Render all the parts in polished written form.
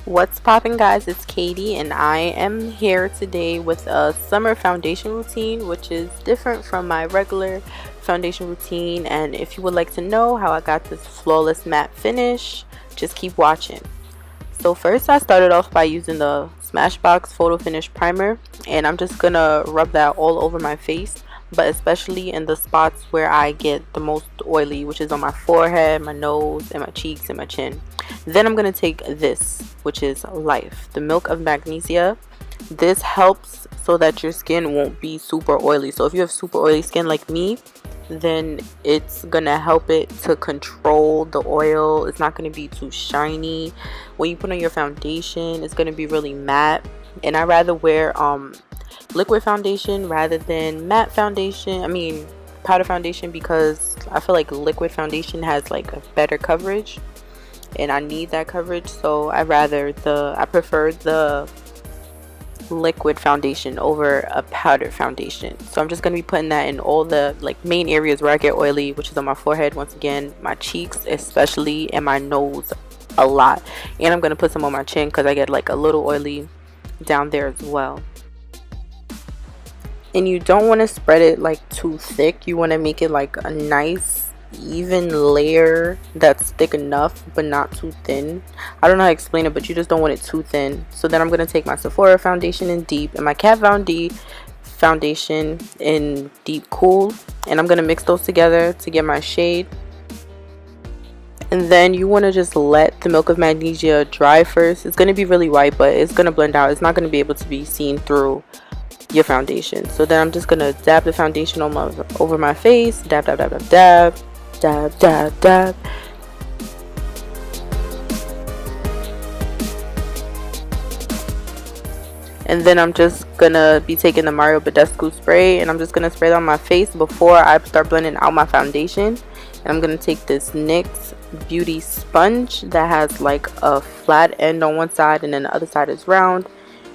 What's poppin', guys? It's Katie and I am here today with a summer foundation routine, which is different from my regular foundation routine. And if you would like to know how I got this flawless matte finish, just keep watching. So first I started off by using the Smashbox Photo Finish Primer, and I'm just gonna rub that all over my face, but especially in the spots where I get the most oily, which is on my forehead, my nose, and my cheeks and my chin. Then I'm gonna take this, which is Life, the Milk of Magnesia. This helps so that your skin won't be super oily. So if you have super oily skin like me, then it's gonna help it to control the oil. It's not gonna be too shiny. When you put on your foundation, it's gonna be really matte. And I rather wear liquid foundation rather than matte foundation. I mean powder foundation, because I feel like liquid foundation has like a better coverage, and I need that coverage. So I prefer the liquid foundation over a powder foundation. So I'm just going to be putting that in all the like main areas where I get oily, which is on my forehead, once again, my cheeks especially, and my nose a lot. And I'm going to put some on my chin because I get like a little oily down there as well. And you don't want to spread it like too thick. You want to make it like a nice even layer that's thick enough but not too thin. I don't know how to explain it, but you just don't want it too thin. So then I'm going to take my Sephora foundation in Deep and my Kat Von D foundation in Deep Cool, and I'm going to mix those together to get my shade. And then you want to just let the Milk of Magnesia dry first. It's going to be really white, but it's going to blend out. It's not going to be able to be seen through your foundation. So then I'm just going to dab the foundation over my face. Dab, dab, dab, dab, dab. Dab, dab, dab. And then I'm just gonna be taking the Mario Badescu spray, and I'm just gonna spray it on my face before I start blending out my foundation. And I'm gonna take this NYX Beauty sponge that has like a flat end on one side and then the other side is round.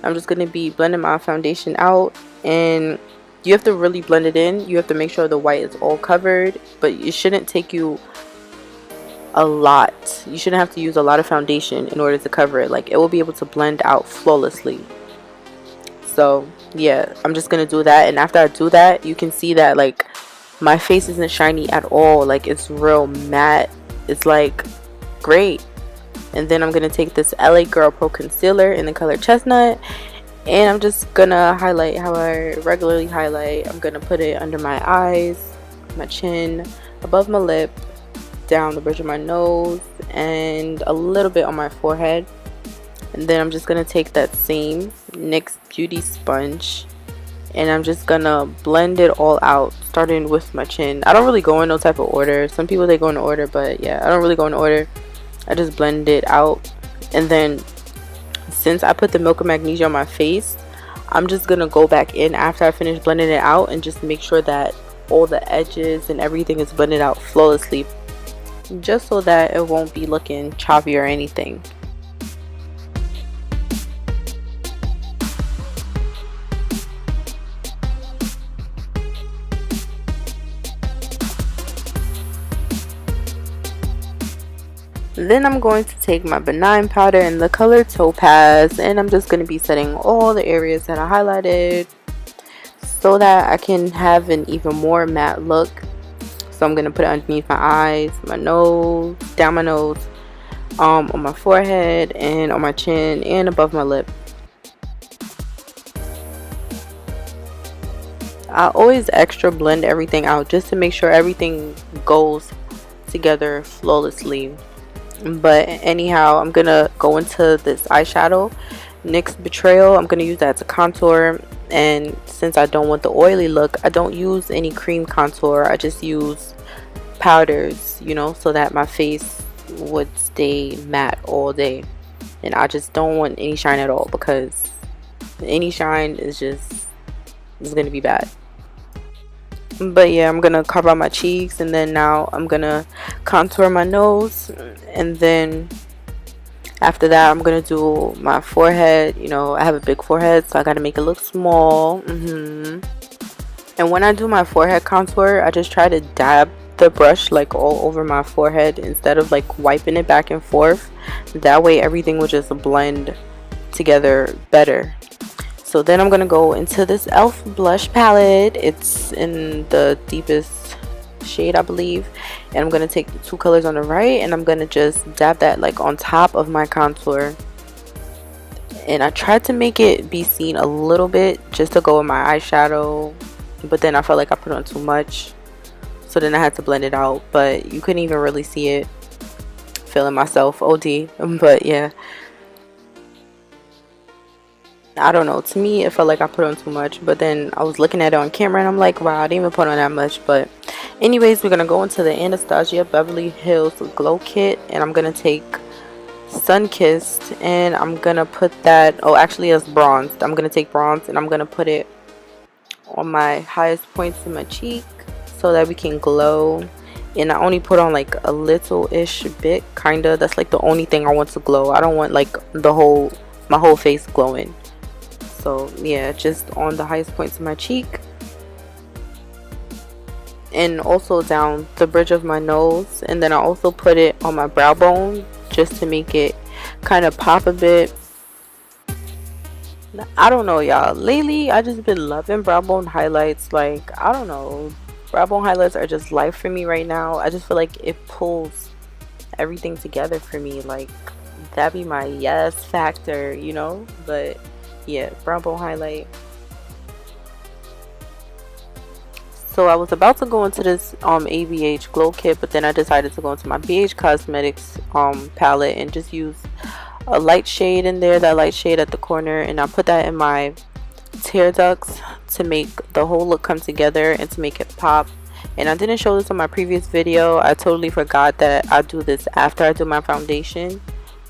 I'm just gonna be blending my foundation out, and you have to really blend it in. You have to make sure the white is all covered, but it shouldn't take you a lot. You shouldn't have to use a lot of foundation in order to cover it. Like, it will be able to blend out flawlessly. So yeah, I'm just gonna do that, and after I do that, you can see that like my face isn't shiny at all. Like, it's real matte. It's like great. And then I'm gonna take this LA Girl Pro Concealer in the color Chestnut, and I'm just gonna highlight how I regularly highlight. I'm gonna put it under my eyes, my chin, above my lip, down the bridge of my nose, and a little bit on my forehead. And then I'm just gonna take that same NYX Beauty sponge, and I'm just gonna blend it all out, starting with my chin. I don't really go in no type of order. Some people, they go in order, but yeah, I don't really go in order. I just blend it out. And then since I put the Milk of Magnesia on my face, I'm just gonna go back in after I finish blending it out and just make sure that all the edges and everything is blended out flawlessly, just so that it won't be looking choppy or anything. Then I'm going to take my benign powder in the color Topaz, and I'm just going to be setting all the areas that I highlighted so that I can have an even more matte look. So I'm going to put it underneath my eyes, my nose, down my nose, on my forehead, and on my chin, and above my lip. I always extra blend everything out just to make sure everything goes together flawlessly. But anyhow, I'm gonna go into this eyeshadow, NYX Betrayal. I'm gonna use that to contour, and since I don't want the oily look, I don't use any cream contour. I just use powders, you know, so that my face would stay matte all day. And I just don't want any shine at all, because any shine is gonna be bad. But yeah, I'm gonna cover up my cheeks, and then now I'm gonna contour my nose, and then after that I'm gonna do my forehead. You know, I have a big forehead, so I gotta make it look small. And when I do my forehead contour, I just try to dab the brush like all over my forehead instead of like wiping it back and forth. That way everything will just blend together better. So then I'm gonna go into this e.l.f. blush palette. It's in the deepest shade, I believe, and I'm gonna take the two colors on the right and I'm gonna just dab that like on top of my contour. And I tried to make it be seen a little bit just to go with my eyeshadow, but then I felt like I put on too much, so then I had to blend it out. But you couldn't even really see it. Feeling myself OD. But yeah, I don't know, to me it felt like I put on too much, but then I was looking at it on camera and I'm like, wow, I didn't even put on that much. But anyways, we're gonna go into the Anastasia Beverly Hills Glow Kit, and I'm gonna take Sun-Kissed and I'm gonna put that, oh actually it's bronzed. I'm gonna take bronze and I'm gonna put it on my highest points in my cheek so that we can glow. And I only put on like a little-ish bit, kinda. That's like the only thing I want to glow. I don't want like my whole face glowing. So yeah, just on the highest points of my cheek and also down the bridge of my nose, and then I also put it on my brow bone just to make it kind of pop a bit. I don't know, y'all, lately I just been loving brow bone highlights. Like, I don't know, brow bone highlights are just life for me right now. I just feel like it pulls everything together for me. Like, that be my yes factor, you know. But yeah, brow bone highlight. So I was about to go into this ABH glow kit, but then I decided to go into my BH Cosmetics palette and just use a light shade in there, that light shade at the corner, and I put that in my tear ducts to make the whole look come together and to make it pop. And I didn't show this on my previous video. I totally forgot that I do this after I do my foundation.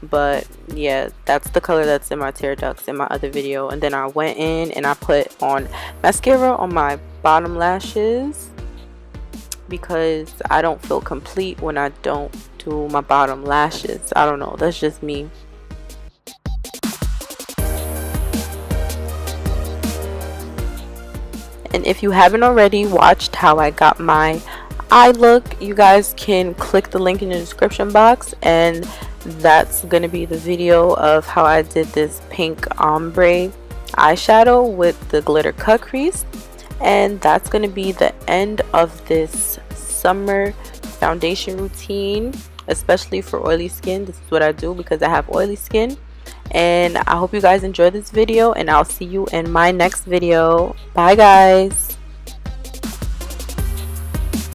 But yeah, that's the color that's in my tear ducts in my other video. And then I went in and I put on mascara on my bottom lashes because I don't feel complete when I don't do my bottom lashes. I don't know, that's just me. And if you haven't already watched how I got my eye look, you guys can click the link in the description box, and that's gonna be the video of how I did this pink ombre eyeshadow with the glitter cut crease. And that's gonna be the end of this summer foundation routine, especially for oily skin. This is what I do because I have oily skin. And I hope you guys enjoyed this video, and I'll see you in my next video. Bye guys.